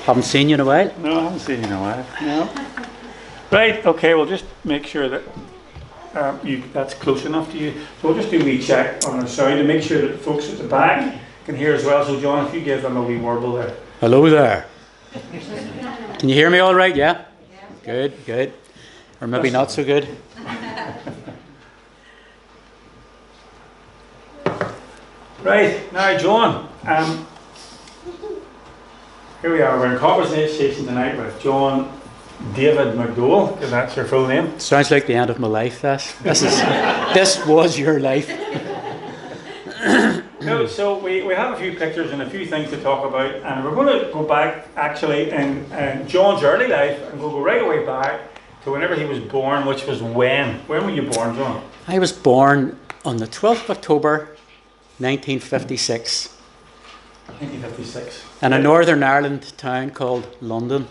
Haven't seen you in a while. No, I haven't seen you in a while. No. Right, okay, we'll just make sure that that's close enough to you. So we'll just do a wee check on our sound to make sure that folks at the back can hear as well. So John, if you give them a wee warble there. Hello there. Can you hear me all right? Yeah? Good, good. Or maybe not so good. Right, now John, here we are. We're in conversation tonight with John David McDowell, because that's your full name. Sounds like the end of my life, this was your life. No, so we have a few pictures and a few things to talk about, and we're going to go back actually in John's early life, and we'll go right away back to whenever he was born, which was when? When were you born, John? I was born on the 12th of October 1956. 1956. In a Northern Ireland town called London.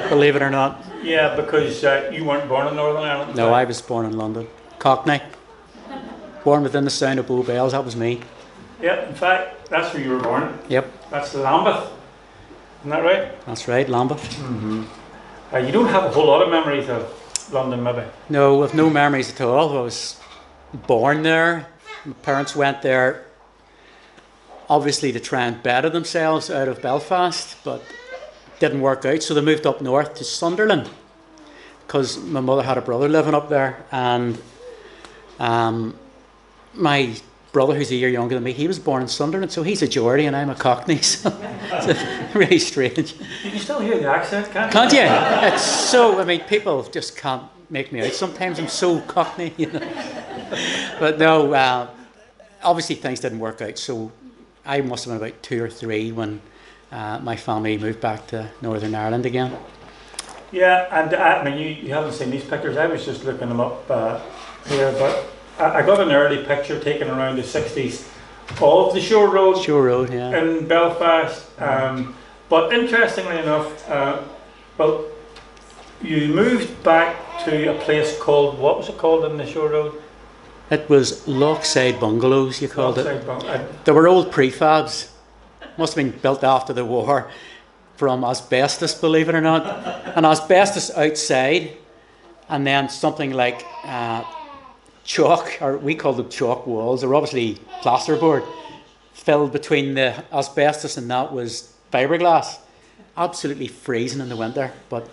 Believe it or not. Yeah, because you weren't born in Northern Ireland? No, I was born in London. Cockney. Born within the sound of Bow Bells, that was me. Yeah, in fact, that's where you were born. Yep. That's Lambeth. Isn't that right? That's right, Lambeth. Mm-hmm. You don't have a whole lot of memories of London, maybe? No, with no memories at all. I was born there. My parents went there, obviously to try and better themselves out of Belfast, but didn't work out, so they moved up north to Sunderland because my mother had a brother living up there, and my brother, who's a year younger than me, he was born in Sunderland, so he's a Geordie and I'm a Cockney, so it's really strange. You can still hear the accent, can't you? Can't you? It's so, I mean, people just can't make me out. Sometimes I'm so Cockney, you know. But no, obviously things didn't work out, so I must have been about 2 or 3 when my family moved back to Northern Ireland again. Yeah, and I mean, you haven't seen these pictures. I was just looking them up here, but I got an early picture taken around the 60s of the Shore Road. Shore Road, yeah. In Belfast. But interestingly enough, well, you moved back to a place called, what was it called in the Shore Road? It was Lochside Bungalows, you called it. They were old prefabs. Must have been built after the war from asbestos, believe it or not. And asbestos outside, and then something like chalk, or we called them chalk walls. They were obviously plasterboard, filled between the asbestos, and that was fiberglass. Absolutely freezing in the winter. But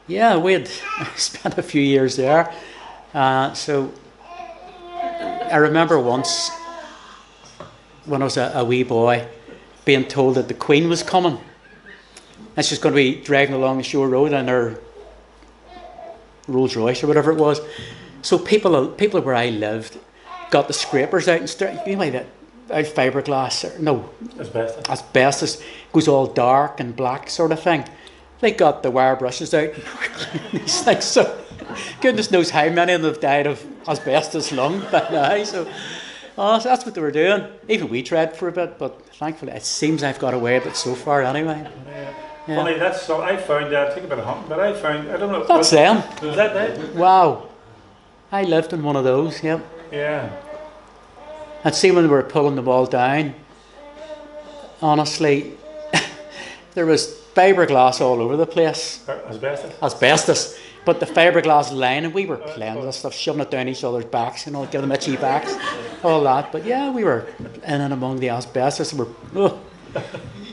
yeah, we had spent a few years there. So I remember once when I was a wee boy being told that the Queen was coming and she's going to be dragging along the Shore Road in her Rolls Royce or whatever it was. So people where I lived got the scrapers out and started, you know, that out fiberglass, or no, asbestos goes all dark and black sort of thing. They got the wire brushes out. It's like, so goodness knows how many of them have died of asbestos lung by now. So that's what they were doing. Even we tried for a bit, but thankfully it seems I've got away with it so far anyway. Yeah. Funny, that's so. I found that. I think about a hunting, but I don't know. That's them. Was that that? Wow, I lived in one of those. Yep. Yeah. And see when they were pulling them all down. Honestly, there was fiberglass all over the place. Asbestos. But the fiberglass line, and we were playing with this stuff, shoving it down each other's backs, you know, give them itchy backs, all that. But yeah, we were in and among the asbestos.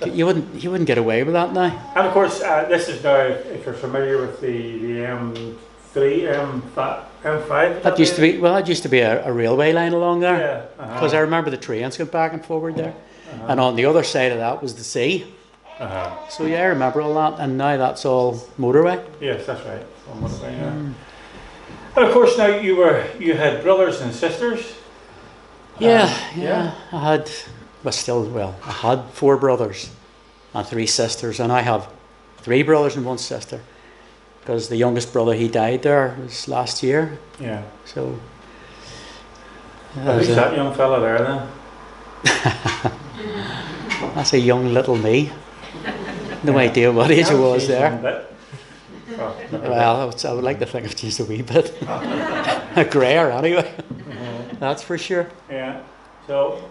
You wouldn't get away with that now. And of course, this is now, if you're familiar with the M3, M5. That used to be a railway line along there. Yeah. Because I remember the trains going back and forward there. And on the other side of that was the sea. So yeah, I remember all that, and now that's all motorway. Yes, that's right. All motorway. Yeah. And of course, now you had brothers and sisters. Yeah. I had 4 brothers and 3 sisters, and I have 3 brothers and 1 sister. Because the youngest brother, he died there was last year. Yeah. So. Who's that young fella there then? That's a young little me. No idea what age I was there. Well, I would like to think I've changed a wee bit. A grayer anyway. That's for sure. Yeah. So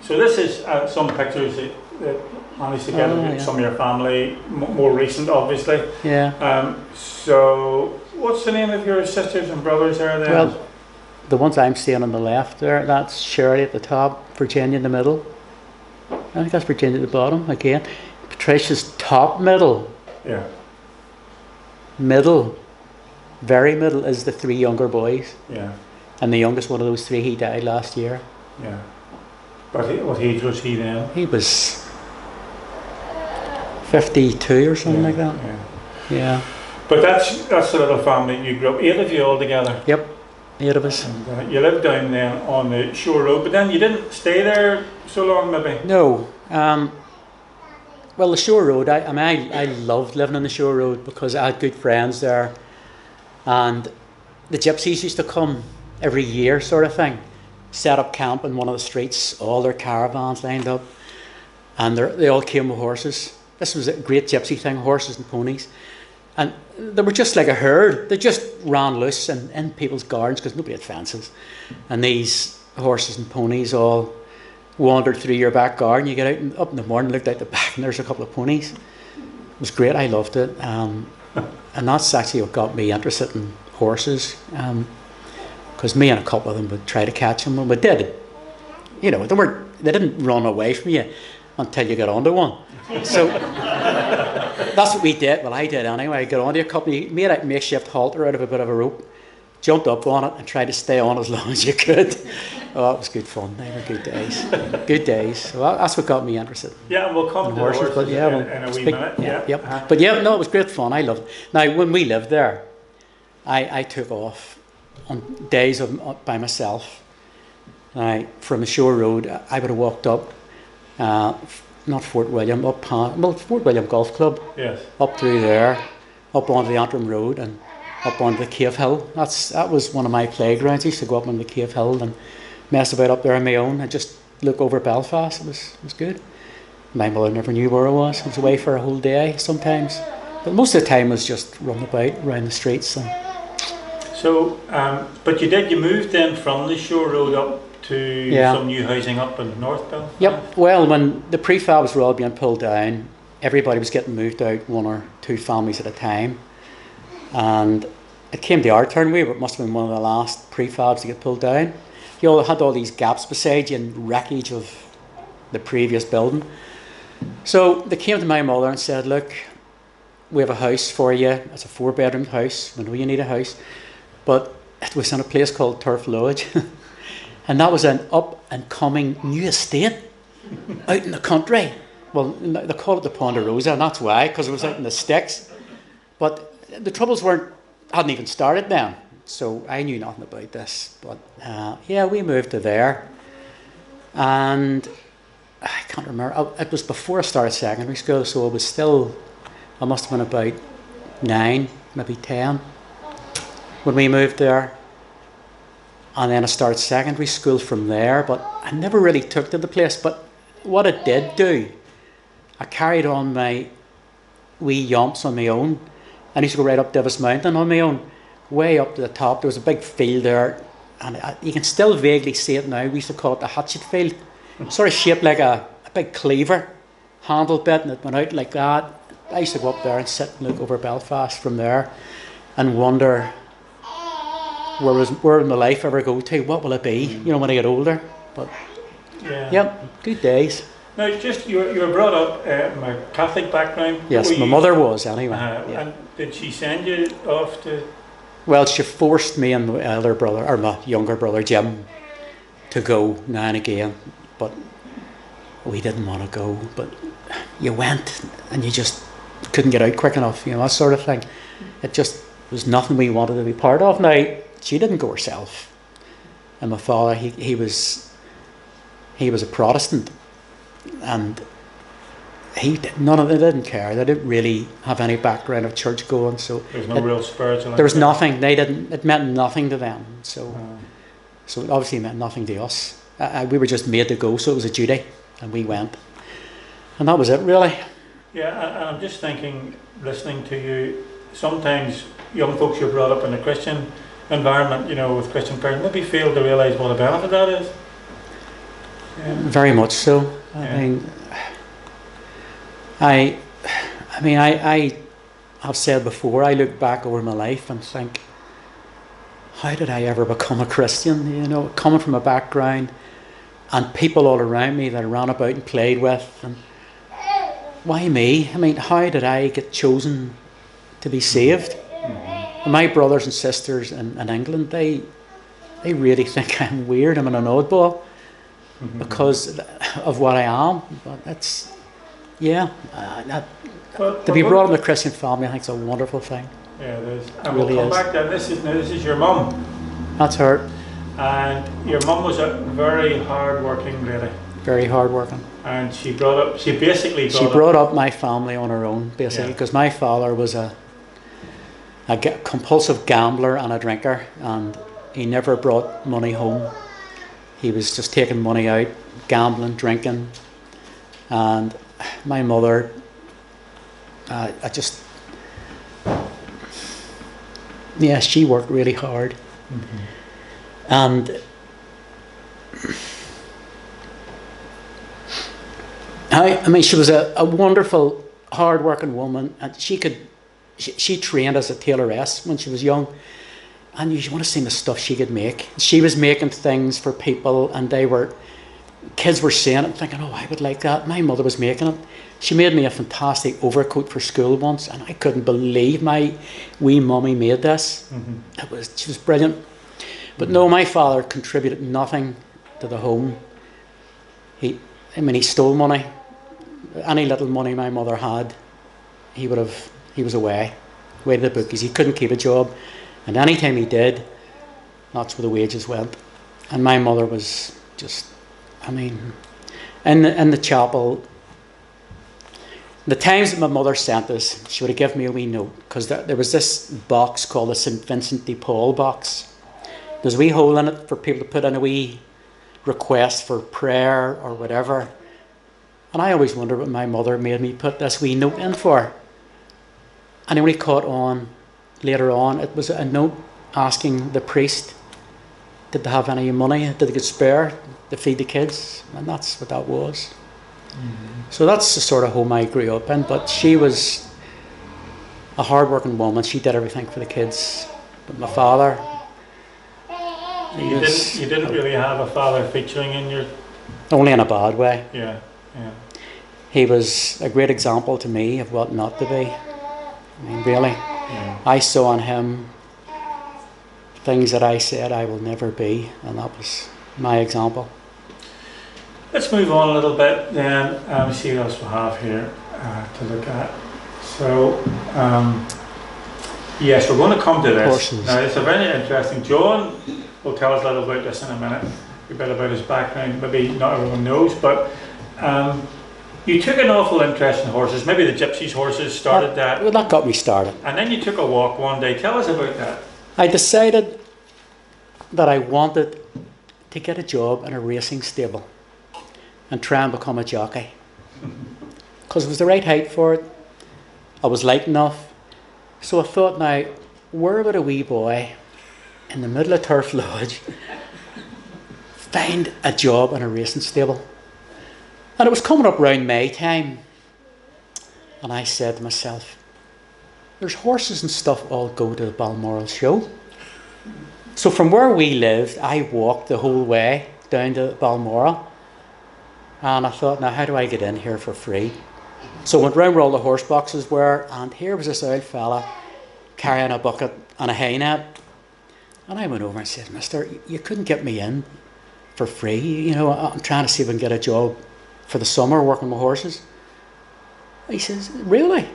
this is some pictures that managed to get some of your family, more recent, obviously. Yeah. So what's the name of your sisters and brothers there then? Well, the ones I'm seeing on the left there, that's Shirley at the top, Virginia in the middle. I think that's Virginia at the bottom again. Patricia's top middle. Yeah. Middle, very middle, is the three younger boys. Yeah. And the youngest one of those three, he died last year. Yeah. But what age was he then? He was 52 or something like that. Yeah. Yeah. But that's the little family you grew up, 8 of you all together. Yep, 8 of us. And, you lived down then on the Shore Road, but then you didn't stay there so long maybe? No. Well, the Shore Road, I loved living on the Shore Road because I had good friends there, and the gypsies used to come every year sort of thing, set up camp in one of the streets, all their caravans lined up, and they all came with horses. This was a great gypsy thing, horses and ponies. And they were just like a herd. They just ran loose in people's gardens because nobody had fences. And these horses and ponies all wandered through your back garden. You get out and up in the morning, looked out the back, and there's a couple of ponies. It was great. I loved it. And that's actually what got me interested in horses. Because me and a couple of them would try to catch them, and we did. You know, they didn't run away from you until you got onto one. So that's what we did. Well, I did anyway. I got onto a couple. You made a makeshift halter out of a bit of a rope, jumped up on it, and tried to stay on as long as you could. Oh, it was good fun. They were good days. Good days. So that's what got me interested. Yeah, and we'll come to horses, the horses but in a wee minute. Yeah, yep. But yeah, no, it was great fun. I loved it. Now, when we lived there, I took off on days by myself. From the Shore Road, I would have walked up, not Fort William, Fort William Golf Club. Yes. Up through there, up onto the Antrim Road, and up onto the Cave Hill. That was one of my playgrounds. I used to go up on the Cave Hill and mess about up there on my own and just look over Belfast. It was good. My mother never knew where I was. I was away for a whole day sometimes, but most of the time was just running about around the streets. So, but you moved then from the Shore Road up to some new housing up in North Belfast? Yep. Well, when the prefabs were all being pulled down, everybody was getting moved out, 1 or 2 families at a time. And it came to our turn. It must have been one of the last prefabs to get pulled down. You all had all these gaps beside you and wreckage of the previous building. So they came to my mother and said, look, we have a house for you. It's a 4-bedroom house. We know you need a house. But it was in a place called Turf Lodge. And that was an up-and-coming new estate out in the country. Well, they call it the Ponderosa, and that's why, because it was out in the sticks. But the troubles hadn't even started then, so I knew nothing about this. But we moved to there, and I can't remember. It was before I started secondary school, so I must have been about 9, maybe 10, when we moved there. And then I started secondary school from there, but I never really took to the place. But what I did do, I carried on my wee yomps on my own. I used to go right up Divis Mountain on my own, way up to the top. There was a big field there, and you can still vaguely see it now. We used to call it the hatchet field. Sort of shaped like a big cleaver handle bit, and it went out like that. I used to go up there and sit and look over Belfast from there and wonder, where will my life ever go to? What will it be? You know, when I get older. But good days. Now, just you were brought up in a Catholic background. Yes, my mother was anyway. And did she send you off to? Well, she forced me and my elder brother, or my younger brother Jim, to go now and again. But we didn't want to go. But you went, and you just couldn't get out quick enough. You know, that sort of thing. It just was nothing we wanted to be part of. Now, she didn't go herself, and my father he was a Protestant, and they didn't care. They didn't really have any background of church going, so there's no real spiritual. There was nothing. It meant nothing to them. So it obviously meant nothing to us. We were just made to go, so it was a duty, and we went, and that was it really. Yeah, and I'm just thinking, listening to you, sometimes young folks who are brought up in a Christian environment, you know, with Christian parents, maybe fail to realise what a benefit that is. Very much so. I mean, I have said before, I look back over my life and think, how did I ever become a Christian? You know, coming from a background and people all around me that I ran about and played with, and why me? I mean, how did I get chosen to be saved? Mm-hmm. My brothers and sisters in England, they really think I'm weird. I'm an oddball because of what I am. But that's, to be brought up in a Christian family, I think it's a wonderful thing. Yeah, it is. And it we'll really come back then. This is your mum. That's her. And your mum was a very hard-working lady. Very hard-working. And she brought up my family on her own, basically, because my father was a compulsive gambler and a drinker, and he never brought money home. He was just taking money out, gambling, drinking, and my mother, she worked really hard. Mm-hmm. And I mean, she was a wonderful, hard-working woman, and she trained as a tailoress when she was young, and you want to see the stuff she could make. She was making things for people, and kids were seeing it and thinking, oh, I would like that. My mother was making it. She made me a fantastic overcoat for school once, and I couldn't believe my wee mummy made this. Mm-hmm. She was brilliant. But no, my father contributed nothing to the home. He stole money. Any little money my mother had, he was away to the bookies. He couldn't keep a job, and any time he did, that's where the wages went. And my mother was just, in the chapel. The times that my mother sent us, she would have given me a wee note, because there was this box called the St. Vincent de Paul box. There's a wee hole in it for people to put in a wee request for prayer or whatever. And I always wondered what my mother made me put this wee note in for. And I only caught on later on, it was a note asking the priest, did they have any money, did they get spare to feed the kids? And that's what that was. Mm-hmm. So that's the sort of home I grew up in. But she was a hard-working woman. She did everything for the kids. But my father... You didn't really have a father featuring in your... Only in a bad way. Yeah. He was a great example to me of what not to be. Really. Yeah. I saw in him things that I said I will never be, and that was my example. Let's move on a little bit then. See what else we have here to look at. So, yes, we're going to come to this. Horses. Now, it's a very interesting... John will tell us a little about this in a minute, a bit about his background. Maybe not everyone knows, but you took an awful interest in horses. Maybe the Gypsies' horses started that. Well, that got me started. And then you took a walk one day. Tell us about that. I decided that I wanted to get a job in a racing stable and try and become a jockey. Because it was the right height for it. I was light enough. So I thought, now, where would a wee boy in the middle of Turf Lodge find a job in a racing stable? And it was coming up round May time, and I said to myself, there's horses and stuff all go to the Balmoral show. So from where we lived, I walked the whole way down to Balmoral, and I thought, now how do I get in here for free? So I went round where all the horse boxes were, and here was this old fella carrying a bucket and a hay net. And I went over and said, mister, you couldn't get me in for free. You know, I'm trying to see if I can get a job for the summer working with horses. He says, really?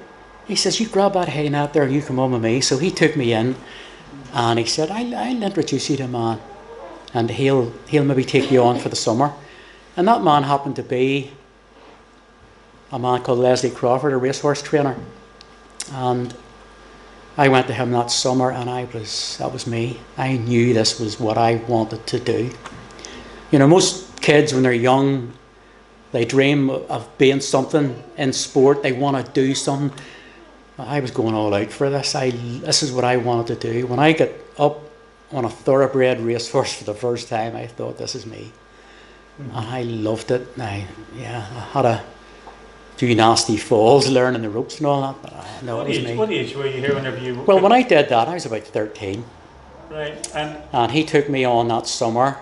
He says, you grab that hay net there and you come on with me. So he took me in and he said, I'll introduce you to a man and he'll maybe take you on for the summer. And that man happened to be a man called Leslie Crawford, a racehorse trainer. And I went to him that summer, and that was me. I knew this was what I wanted to do. You know, most kids when they're young, they dream of being something in sport. They want to do something. I was going all out for this. This is what I wanted to do. When I got up on a thoroughbred racehorse for the first time, I thought, this is me. Mm-hmm. And I loved it. I had a few nasty falls learning the ropes and all that, but no, it was me. What age were you here whenever you... Well, when I did that, I was about 13. Right, and he took me on that summer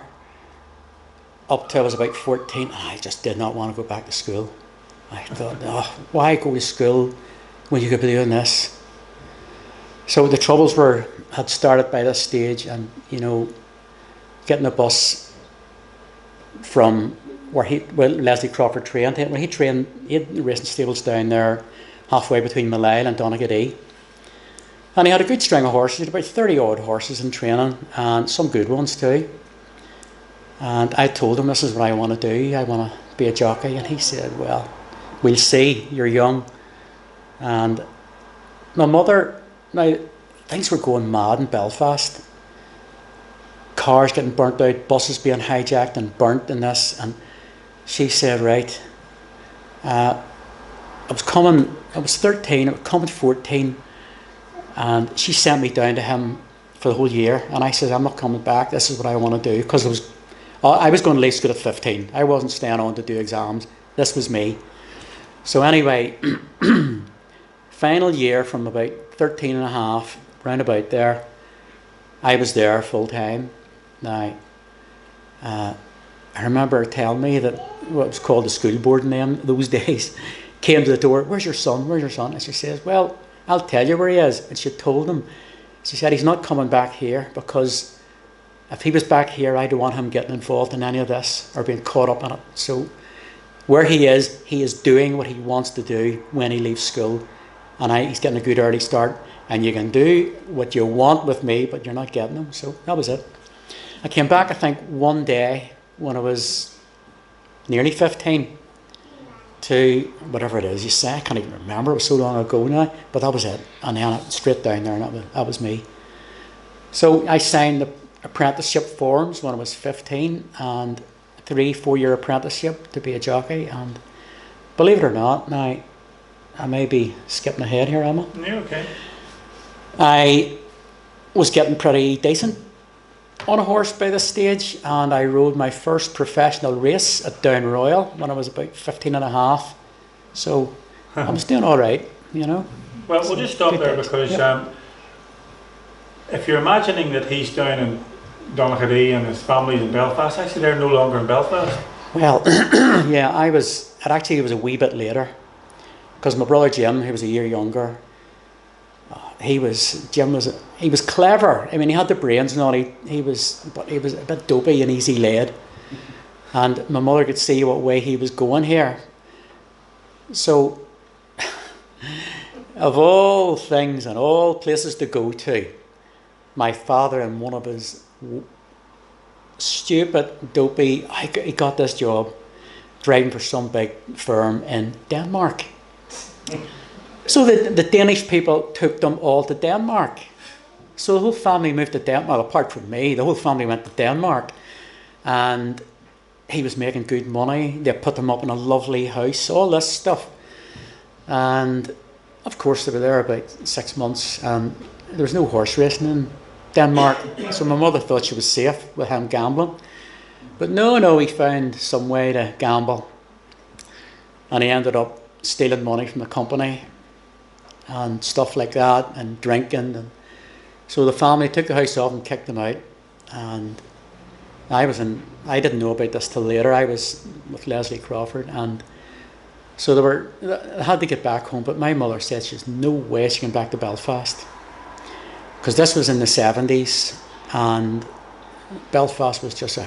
up till I was about 14, and I just did not want to go back to school. I thought, oh, why go to school when you could be doing this? So the troubles had started by this stage, and getting a bus from where Leslie Crawford trained. When he trained, he had racing stables down there, halfway between Malyle and Donegal. And he had a good string of horses. He had about 30 odd horses in training, and some good ones too. And I told him, this is what I want to do. I want to be a jockey. And he said, well, we'll see. You're young. And my mother, now things were going mad in Belfast. Cars getting burnt out, buses being hijacked and burnt and this. And she said, right, I was 13, I was coming 14. And she sent me down to him for the whole year. And I said, I'm not coming back. This is what I want to do. Because I was going to leave school at 15. I wasn't staying on to do exams. This was me. So anyway, final year from about 13 and a half, round about there, I was there full time. Now, I remember her telling me that what was called the school board in those days came to the door, where's your son? Where's your son? And she says, well, I'll tell you where he is. And she told him, she said, he's not coming back here, because if he was back here, I don't want him getting involved in any of this or being caught up in it. So where he is doing what he wants to do when he leaves school. And he's getting a good early start. And you can do what you want with me, but you're not getting him. So that was it. I came back, I think, one day when I was nearly 15 to whatever it is you say. I can't even remember. It was so long ago now. But that was it. And then straight down there, and that was me. So I signed the apprenticeship forms when I was 15, and 3-4 year apprenticeship to be a jockey. And believe it or not, now I may be skipping ahead here, Emma. Yeah, okay. I was getting pretty decent on a horse by this stage, and I rode my first professional race at Down Royal when I was about 15 and a half. So I was doing all right, Well, we'll just stop there because if you're imagining that he's down in Donegal and his family's in Belfast, actually they're no longer in Belfast. Well, yeah, it was a wee bit later, because my brother Jim, who was a year younger, he was clever. I mean, he had the brains and all. He was a bit dopey and easy led, and my mother could see what way he was going here. So, of all things and all places to go to, my father, in one of his stupid, dopey, he got this job driving for some big firm in Denmark. So the Danish people took them all to Denmark. So the whole family moved to Denmark. Well, apart from me, the whole family went to Denmark. And he was making good money. They put him up in a lovely house, all this stuff. And of course, they were there about 6 months. And there was no horse racing in Denmark. So my mother thought she was safe with him gambling. But no, he found some way to gamble. And he ended up stealing money from the company and stuff like that, and drinking. And so the family took the house off and kicked him out. And I didn't know about this till later. I was with Leslie Crawford, and so they had to get back home. But my mother said she's no way she came back to Belfast, because this was in the 70s, and Belfast was just a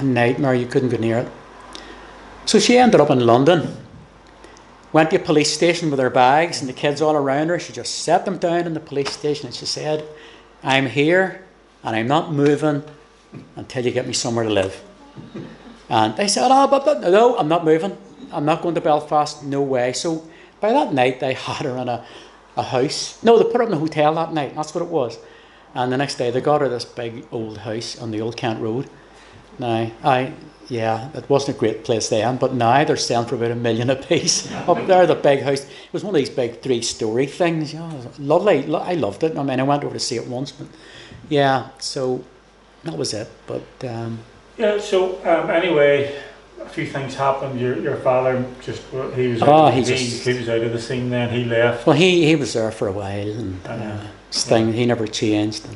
nightmare. You couldn't go near it. So she ended up in London. Went to a police station with her bags and the kids all around her. She just set them down in the police station and she said, I'm here and I'm not moving until you get me somewhere to live. And they said, but no, I'm not moving. I'm not going to Belfast, no way. So by that night they had her in a house. No, they put her in the hotel that night, that's what it was. And the next day they got her this big old house on the Old Kent Road. Now, it wasn't a great place then, but now they're selling for about $1 million a piece. Up there, the big house. It was one of these big 3-story things. It was lovely. I loved it. I mean, I went over to see it once, but so that was it. But Yeah. So anyway, a few things happened. Your father just he was he was out of the scene. Then he left. Well, he was there for a while, and his thing he never changed.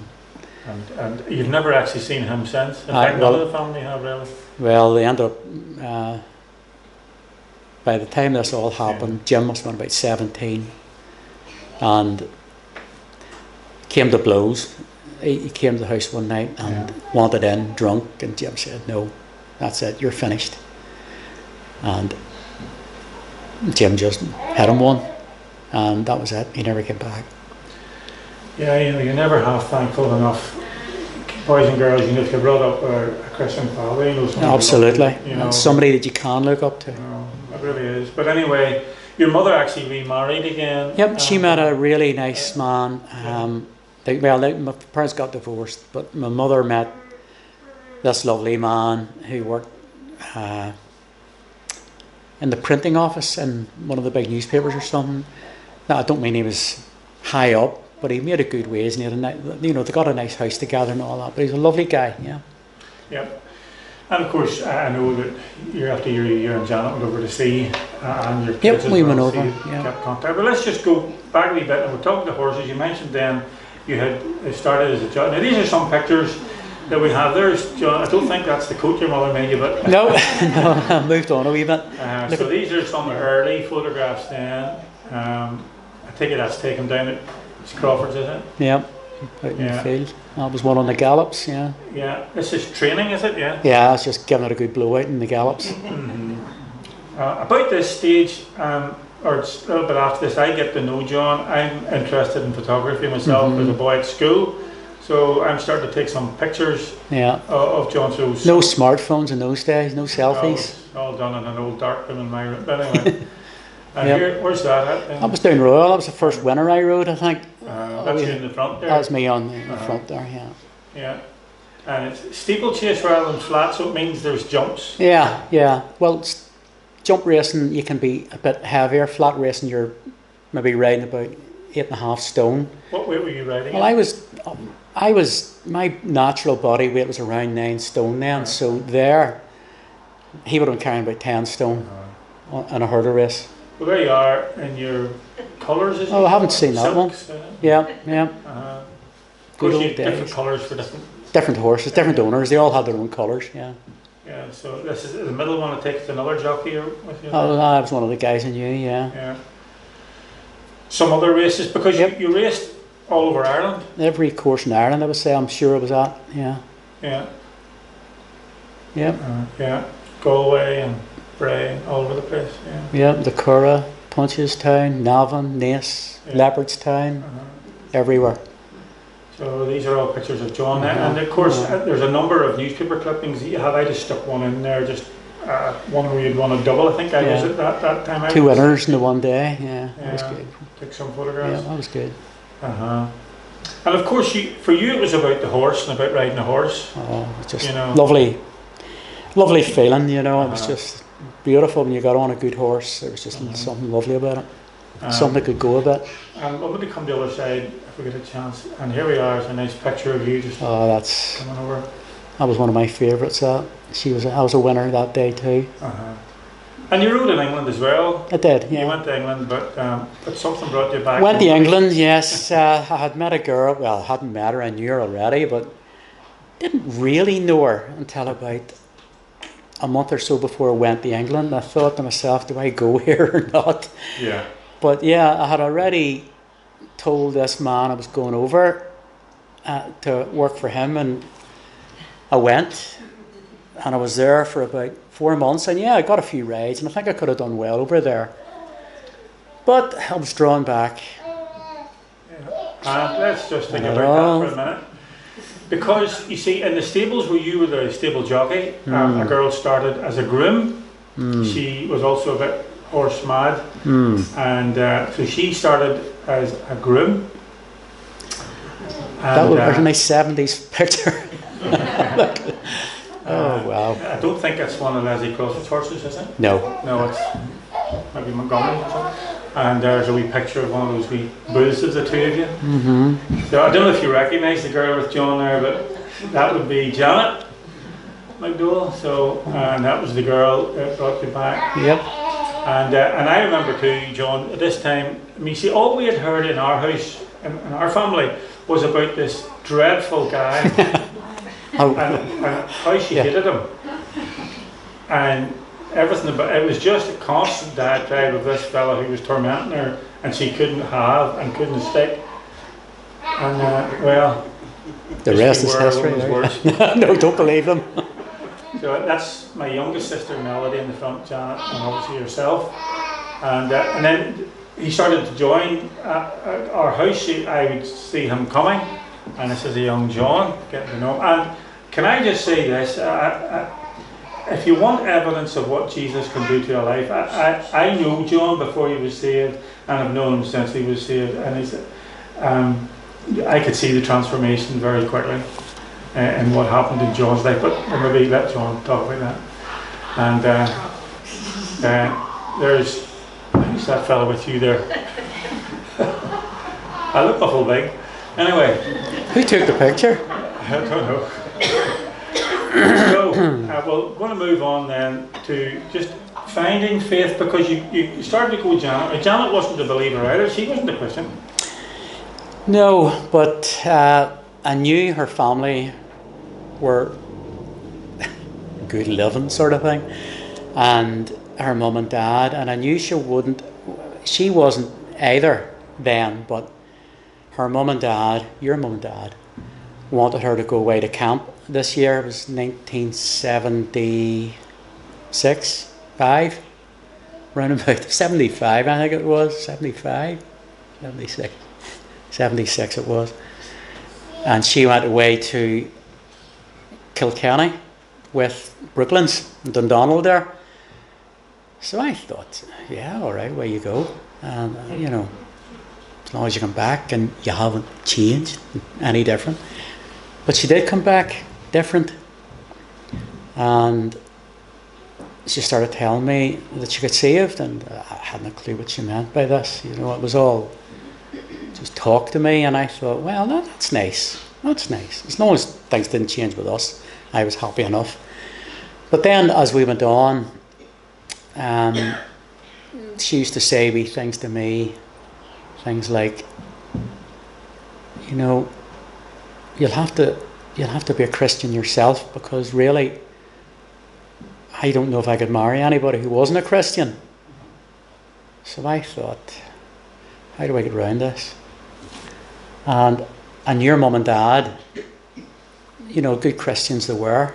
And you've never actually seen him since. In fact, none of the family have really. Well, they ended up. By the time this all happened, Jim must have been about 17, and came to blows. He came to the house one night and wanted in drunk, and Jim said, "No, that's it. You're finished." And Jim just hit him one, and that was it. He never came back. Yeah, you never have thankful enough. Boys and girls, if you're brought up a Christian family, absolutely, somebody that you can look up to. It really is. But anyway, your mother actually remarried again. Yep, she met a really nice man. My parents got divorced, but my mother met this lovely man who worked in the printing office in one of the big newspapers or something. Now, I don't mean he was high up, but he made a good wage, and they got a nice house together and all that. But he's a lovely guy, yeah. Yep. And of course, I know that year after year, you and Janet went over to see, and your kids we went over. Kept contact. But let's just go back a wee bit, and we're talking to horses. You mentioned then you had started as a judge. Now, these are some pictures that we have. There's John. I don't think that's the coat your mother made you, but no, I moved on a wee bit. So these are some early photographs then. I take it that's taken down at Crawford's, is it? Yeah. Out in the field. That was one on the gallops, yeah. Yeah, this is training, is it? Yeah. Yeah, it's just giving it a good blowout in the gallops. About this stage, or it's a little bit after this, I get to know John. I'm interested in photography myself as a boy at school, so I'm starting to take some pictures of John. So no smartphones in those days, no selfies. All done in an old dark room in my room. But anyway, here, where's that at? That was down Royal. That was the first winter I rode, I think. That's you in the front there? That was me on the front there, yeah. Yeah. And it's steeplechase rather than flat, so it means there's jumps. Yeah. Well, jump racing, you can be a bit heavier. Flat racing, you're maybe riding about 8.5 stone. What weight were you riding? Well, I was, my natural body weight was around 9 stone then, so there, he would have been carrying about 10 stone in a hurdle race. Well, there you are in your colours, is it? Oh, I haven't seen that one. Yeah. Good old days. Different colours for different horses, different owners. They all had their own colours. Yeah. Yeah. So this is the middle one. It takes another jockey with you. Oh, I was one of the guys I knew. Yeah. Yeah. Some other races because you raced all over Ireland. Every course in Ireland, I would say. I'm sure I was at. Yeah. Yeah. Yeah. Galway and Bray, all over the place. Yeah, the Curragh, Punchestown, Navan, Naas, Leopardstown, everywhere. So these are all pictures of John, and of course there's a number of newspaper clippings that you have. I just stuck one in there, just one where you'd won a double. I think I was at that time. 2 winners in the one day. Yeah, that was good. Took some photographs. Yeah, that was good. And of course, for you it was about the horse and about riding a horse. Oh, it's just lovely feeling. It was just beautiful when you got on a good horse. There was just something lovely about it. Something that could go a bit. And I'm going to come to the other side if we get a chance. And here we are. It's a nice picture of you just coming over. That was one of my favourites. I was a winner that day too. And you rode in England as well. I did. Yeah. You went to England, but something brought you back. Went to England. Yes. I had met a girl. Well, I hadn't met her. I knew her already, but didn't really know her until about a month or so before I went to England. I thought to myself, do I go here or not? Yeah. But yeah, I had already told this man I was going over to work for him, and I went, and I was there for about 4 months, and I got a few rides, and I think I could have done well over there. But I was drawn back. Yeah. Let's just think about that for a minute. Because, you see, in the stables where you were the stable jockey, a girl started as a groom. She was also a bit horse mad. And so she started as a groom. That was a nice 70s picture. Oh, wow. I don't think it's one of Leslie Crawford's horses, is it? No, it's maybe Montgomery or something. And there's a wee picture of one of those wee bulls of the two of you. So I don't know if you recognise the girl with John there, but that would be Janet. McDowell. So, and that was the girl that brought you back. Yep. And I remember too, John, at this time, I mean, see, all we had heard in our house, in our family, was about this dreadful guy and how she hated him. And everything about it was just a constant diatribe of this fella who was tormenting her, and she couldn't have and couldn't stick. And well, the rest is history. No, don't believe them. So that's my youngest sister Melody in the front, Janet, and obviously yourself. And then he started to join our house. I would see him coming, and this is a young John, getting to know him. And can I just say this? If you want evidence of what Jesus can do to your life, I know John before he was saved, and I've known him since he was saved. And I could see the transformation very quickly in what happened in John's life. But maybe let John talk about that. And there's who's that fella with you there? I look awful big. Anyway, who took the picture? I don't know. So, we're going to move on then to just finding faith, because you started to go with Janet. Janet wasn't a believer either. She wasn't a Christian. No, but I knew her family were good living sort of thing, and her mum and dad, and I knew she wasn't either then, but her mum and dad, your mum and dad, wanted her to go away to camp this year. It was 1976, 5, around about 75, I think it was, 76 it was. And she went away to Kilkenny with Brooklands and Dundonald there. So I thought, yeah, all right, away you go. And, as long as you come back and you haven't changed any different. But she did come back different. And she started telling me that she got saved, and I hadn't a clue what she meant by this. It was all just talk to me, and I thought, well, that's nice. That's nice. As long as things didn't change with us, I was happy enough. But then as we went on, she used to say wee things to me, things like, you'll have to be a Christian yourself, because really, I don't know if I could marry anybody who wasn't a Christian. So I thought, how do I get around this? And your mum and dad, good Christians they were,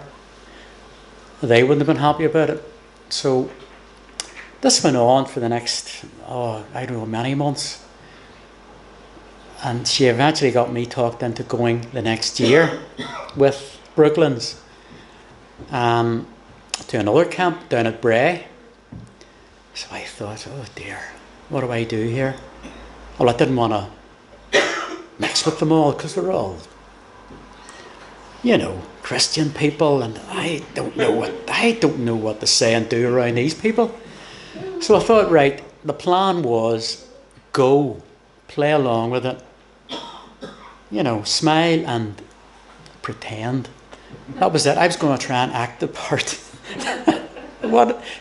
they wouldn't have been happy about it. So this went on for the next, I don't know, many months. And she eventually got me talked into going the next year with Brooklands to another camp down at Bray. So I thought, oh dear, what do I do here? Well, I didn't want to mix with them all, because they're all, Christian people, and I don't know what to say and do around these people. So I thought, right, the plan was go, play along with it, smile and pretend. That was it. I was going to try and act the part.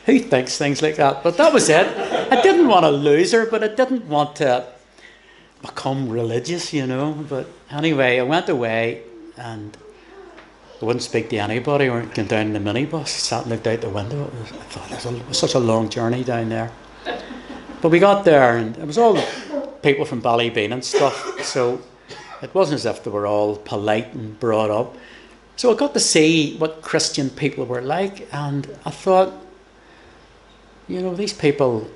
Who thinks things like that? But that was it. I didn't want to lose her, but I didn't want to become religious, But anyway, I went away, and I wouldn't speak to anybody, or going down in the minibus, sat and looked out the window. I thought it was such a long journey down there. But we got there, and it was all people from Ballybean and stuff, so it wasn't as if they were all polite and brought up. So I got to see what Christian people were like, and I thought, these people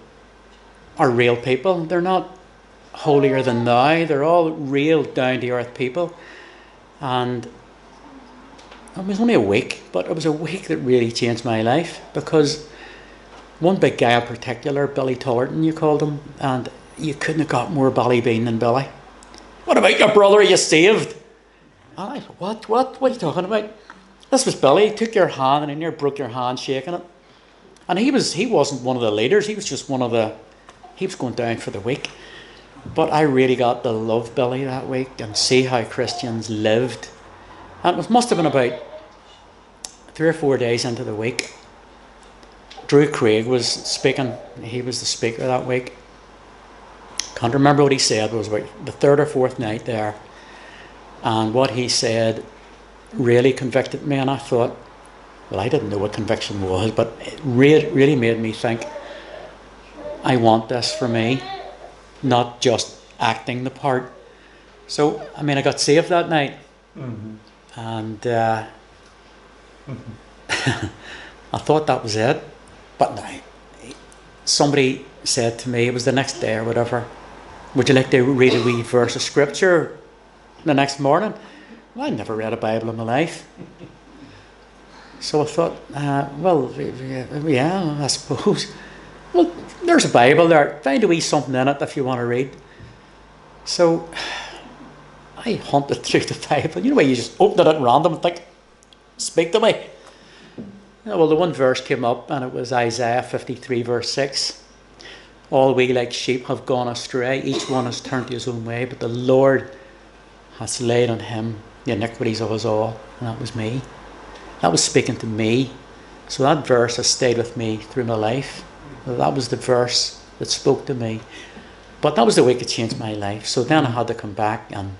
are real people. They're not holier than thou. They're all real down-to-earth people. And it was only a week, but it was a week that really changed my life, because one big guy in particular, Billy Tullerton, you called him, and you couldn't have got more Ballybean than Billy. What about your brother? Are you saved? And I thought, what are you talking about? This was Billy. He took your hand and in there broke your hand shaking it. And he wasn't one of the leaders. He was just he was going down for the week. But I really got to love Billy that week and see how Christians lived. And it must have been about 3 or 4 days into the week, Drew Craig was speaking. He was the speaker that week. Can't remember what he said. It was about the 3rd or 4th night there. And what he said really convicted me, and I thought, well, I didn't know what conviction was, but it really made me think, I want this for me, not just acting the part. So, I mean, I got saved that night. And I thought that was it. But now, somebody said to me, it was the next day or whatever, would you like to read a wee verse of scripture the next morning? Well, I'd never read a Bible in my life. So I thought, well, yeah, I suppose. Well, there's a Bible there. Find a wee something in it if you want to read. So I hunted through the Bible. You know where you just open it at random and think, speak to me. Well, the one verse came up, and it was Isaiah 53 verse 6. All we like sheep have gone astray. Each one has turned to his own way. But the Lord has laid on him the iniquities of us all. And that was me. That was speaking to me. So that verse has stayed with me through my life. That was the verse that spoke to me. But that was the week it changed my life. So then I had to come back and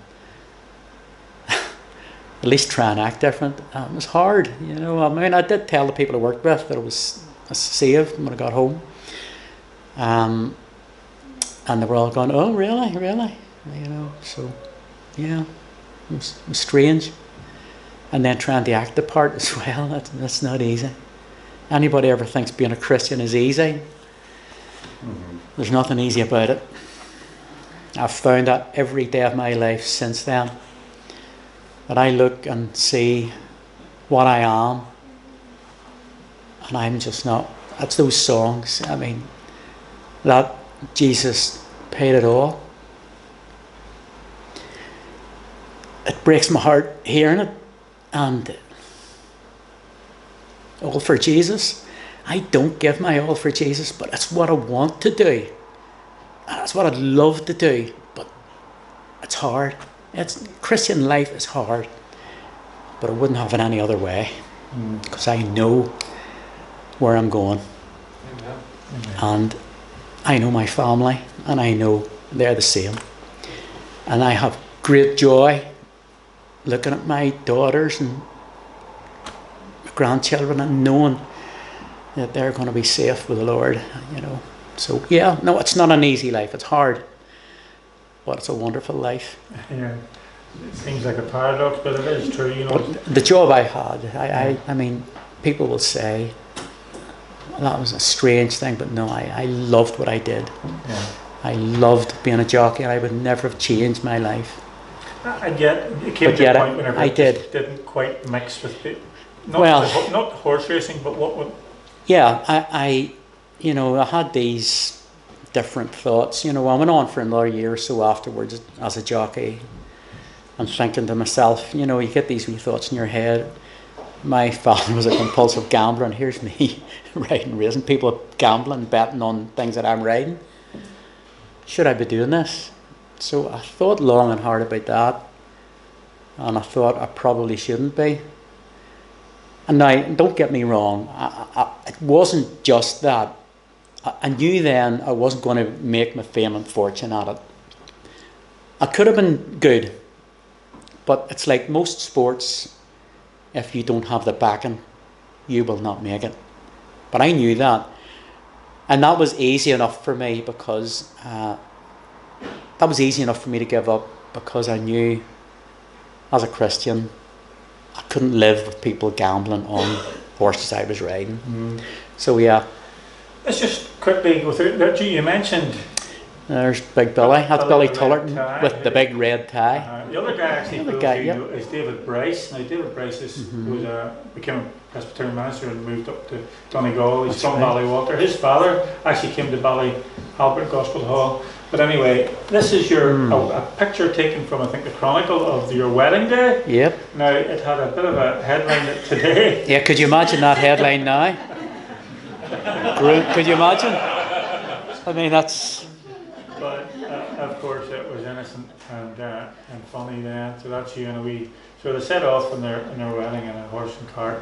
at least try and act different. It was hard, you know. I mean, I did tell the people I worked with that I was saved when I got home. And they were all going, oh, really? You know, so, yeah, it was strange. And then trying to act the part as well, that's not easy. Anybody ever thinks being a Christian is easy? There's nothing easy about it. I've found that every day of my life since then. That I look and see what I am, and I'm just not. That's those songs. I mean, that Jesus paid it all. It breaks my heart hearing it, and all for Jesus. I don't give my all for Jesus, but it's what I want to do. That's what I'd love to do, but it's hard. Christian life is hard, but I wouldn't have it any other way, because I know where I'm going. Amen. And I know my family, and I know they're the same. And I have great joy looking at my daughters and my grandchildren and knowing that they're going to be safe with the Lord, you know. So yeah, no, it's not an easy life. It's hard. But it's a wonderful life. Yeah, it seems like a paradox, but it is true, you know. But the job I had, I mean, people will say that was a strange thing, but no, I loved what I did. Yeah. I loved being a jockey, and I would never have changed my life. And yet, it came to a point whenever it didn't quite mix with the, not horse racing, but what would... Yeah, I you know, I had these different thoughts. You know, I went on for another year or so afterwards as a jockey and thinking to myself, you know, you get these wee thoughts in your head. My father was a compulsive gambler, and here's me riding racing. People gambling, betting on things that I'm riding. Should I be doing this? So I thought long and hard about that, and I thought I probably shouldn't be. And now, don't get me wrong, it wasn't just that. I knew then I wasn't going to make my fame and fortune at it. I could have been good, but it's like most sports, if you don't have the backing, you will not make it. But I knew that. And that was easy enough for me because to give up, because I knew as a Christian I couldn't live with people gambling on horses I was riding. So yeah. Let's just quickly go through that. You mentioned there's Big Billy. That's Billy Tullerton with the big red tie. The other guy actually is David Bryce. Now David Bryce became a Presbyterian minister and moved up to Donegal. He's from Ballywalter. His father actually came to Bally Albert Gospel Hall. But anyway, this is a picture taken from, I think, the Chronicle of your wedding day. Yep. Now, it had a bit of a headline today. Yeah, could you imagine that headline now? Could you imagine? I mean, that's But of course it was innocent and funny then. So that's you and a wee. So they set off in their wedding in a horse and cart,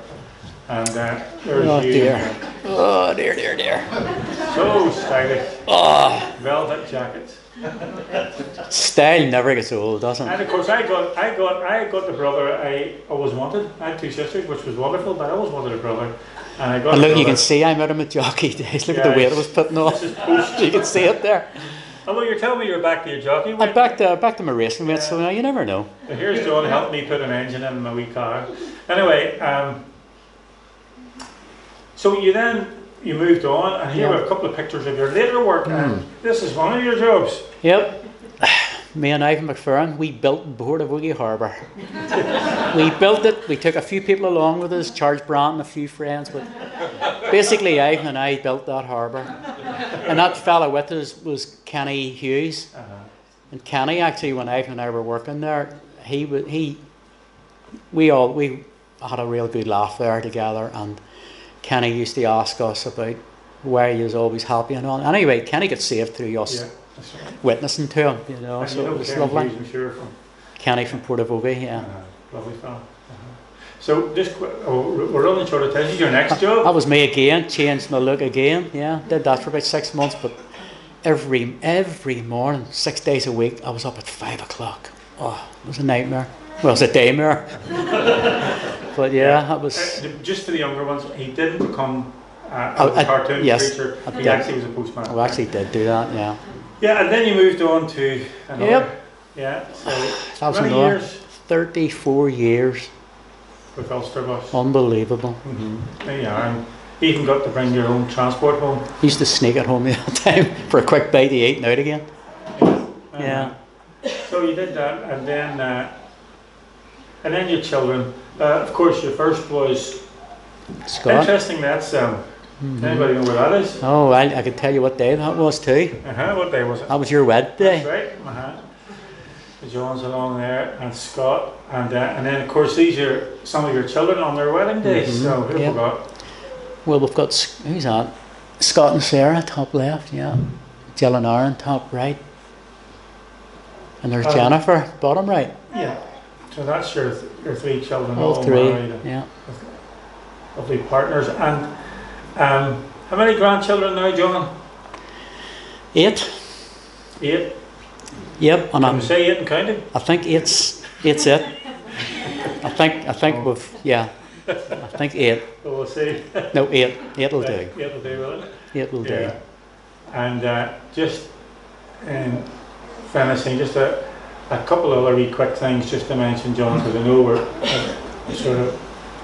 and there's Oh you. dear. Oh dear, dear, dear. So stylish. Oh, Velvet jackets. style never gets old, doesn't And it? of course I got the brother I always wanted. I had two sisters, which was wonderful, but I always wanted a brother. And I got And a look, you brother. can see I met him at jockey days. Look at the weight I was putting on. This is post. You can see it there. Although you're telling me you're back to your jockey I'm weight. back to my racing weight, so now you never know. So here's John helped me put an engine in my wee car. Anyway, so you moved on, and here Yeah. are a couple of pictures of your later work, and this is one of your jobs. Yep. Me and Ivan McKeown, we built Portavogie Harbour. We built it. We took a few people along with us, Charles Brandt and a few friends, but basically Ivan and I built that harbour. And that fella with us was Kenny Hughes. And Kenny, actually, when Ivan and I were working there, we had a real good laugh there together. And Kenny used to ask us about why he was always happy and all. Anyway, Kenny got saved through us. Yeah, that's right. Witnessing to him, And so you know it was Kenny lovely. Hughes, I'm sure, from Kenny from Portavogie, yeah. lovely fella. So we're running short of time. This is your next job. That was me again, changed my look again, yeah. Did that for about 6 months, but every morning, 6 days a week, I was up at 5 o'clock. Oh, it was a nightmare. Well, it was a daymare. But yeah, that was... Just for the younger ones, he didn't become a cartoon creature. He actually was a postman. I actually did do that, yeah. Yeah, and then you moved on to another. Yep. Yeah, so That was many another years 34 years. with Ulster Bus. Unbelievable. There you are. And you even got to bring your own transport home. Used to sneak at home the other time for a quick bite to eat and out again. Yeah. So you did that, and then your children. Of course, your first was Scott. interesting. That's does anybody know where that is? Oh, I could tell you what day that was too. What day was it? That was your wedding day. That's right. The John's along there, and Scott, and then of course these are some of your children on their wedding days. So who have we got? Well, we've got, who's that? Scott and Sarah, top left, yeah. Jill and Aaron, top right. And there's Jennifer, bottom right. Yeah. So that's your three children, All three, married and yeah. lovely partners. And how many grandchildren now, John? 8. 8. Yep, and Can you say 8 and counting? I think eight's it. I think we've, yeah. I think 8. Well, we'll see. No, 8. 8 will do. 8 will do, will it? 8 will do. And just in finishing, just a couple of other wee quick things just to mention, John, because I know we're sort of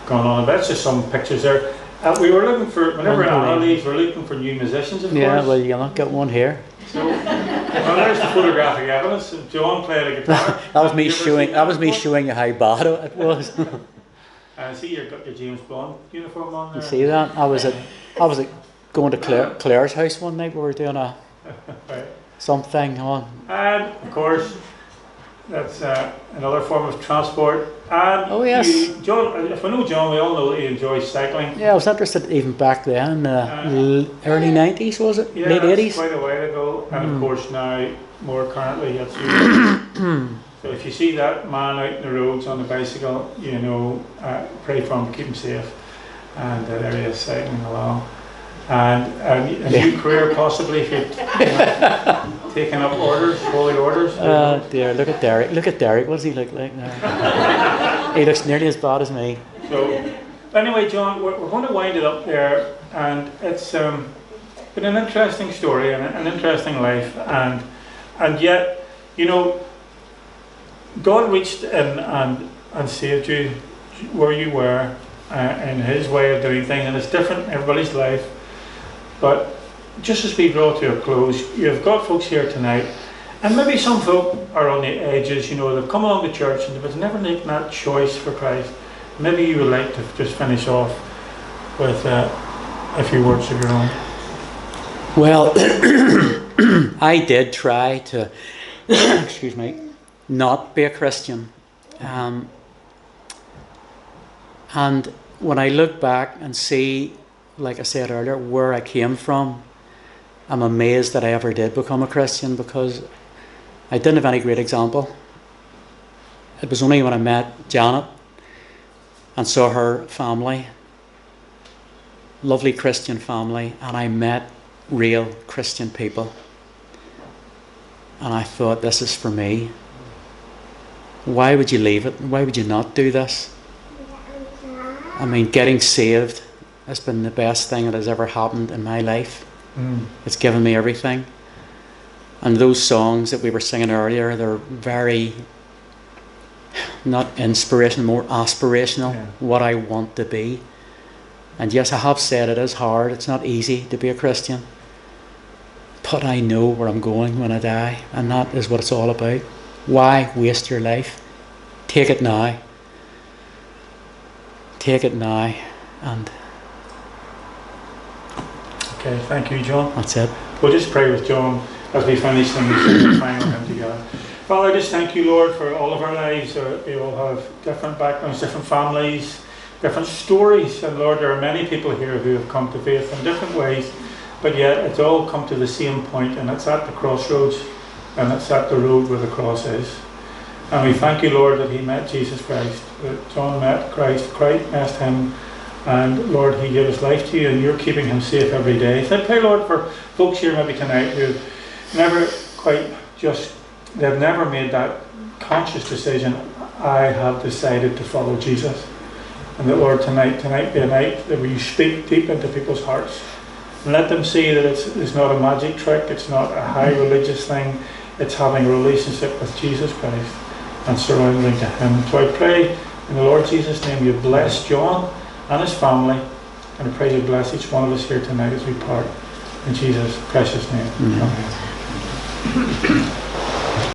gone on a bit. It's just some pictures there. We were looking for, whenever Anna leaves, we're looking for new musicians, of course. Yeah, well, you'll not get one here. So, well, there's the photographic evidence. John played a guitar. That was me showing you how bad it was. See, you've got your James Bond uniform on there. You see that? I was at going to Claire's house one night. We were doing right. something on. And of course, that's another form of transport. And Oh, yes. John, if we know John, we all know that he enjoys cycling. Yeah, I was interested even back then, early 90s, was it? Yeah, Late that's 80s? quite a while ago. And of course now, more currently, that's you. So if you see that man out in the roads on the bicycle, you know, pray for him, keep him safe. And there he is cycling along. And a new career possibly if you're taking up orders, holy orders. Dear, look at Derek. What does he look like now? He looks nearly as bad as me. So, anyway, John, we're going to wind it up there, and it's been an interesting story and an interesting life, and yet, you know, God reached in and saved you where you were in His way of doing things, and it's different in everybody's life. But just as we draw to a close, you've got folks here tonight, and maybe some folk are on the edges, you know, they've come along to church and they've never taken that choice for Christ. Maybe you would like to just finish off with a few words of your own. Well, I did try to, excuse me, not be a Christian. And when I look back and see, like I said earlier, where I came from, I'm amazed that I ever did become a Christian, because I didn't have any great example. It was only when I met Janet and saw her family, lovely Christian family, and I met real Christian people, and I thought, this is for me. Why would you leave it? Why would you not do this? I mean, getting saved has been the best thing that has ever happened in my life. It's given me everything. And those songs that we were singing earlier, they're very, not inspirational, more aspirational, what I want to be. And yes, I have said it is hard. It's not easy to be a Christian. But I know where I'm going when I die, and that is what it's all about. Why waste your life? Take it now. Take it now. And okay, thank you, John. That's it. We'll just pray with John as we finish and we sing the final hymn together. Father, I just thank you, Lord, for all of our lives. We all have different backgrounds, different families, different stories. And Lord, there are many people here who have come to faith in different ways, but yet it's all come to the same point, and it's at the crossroads, and it's at the road where the cross is. And we thank you, Lord, that he met Jesus Christ, that John met Christ met him, and Lord, he gave his life to you, and you're keeping him safe every day. So I pray, Lord, for folks here maybe tonight who never quite just, they've never made that conscious decision, I have decided to follow Jesus. And that, Lord, tonight be a night that you speak deep into people's hearts. And let them see that it's not a magic trick, it's not a high religious thing, it's having a relationship with Jesus Christ and surrendering to him. So I pray in the Lord Jesus' name you bless John and his family, and I pray you bless each one of us here tonight as we part. In Jesus' precious name. Amen.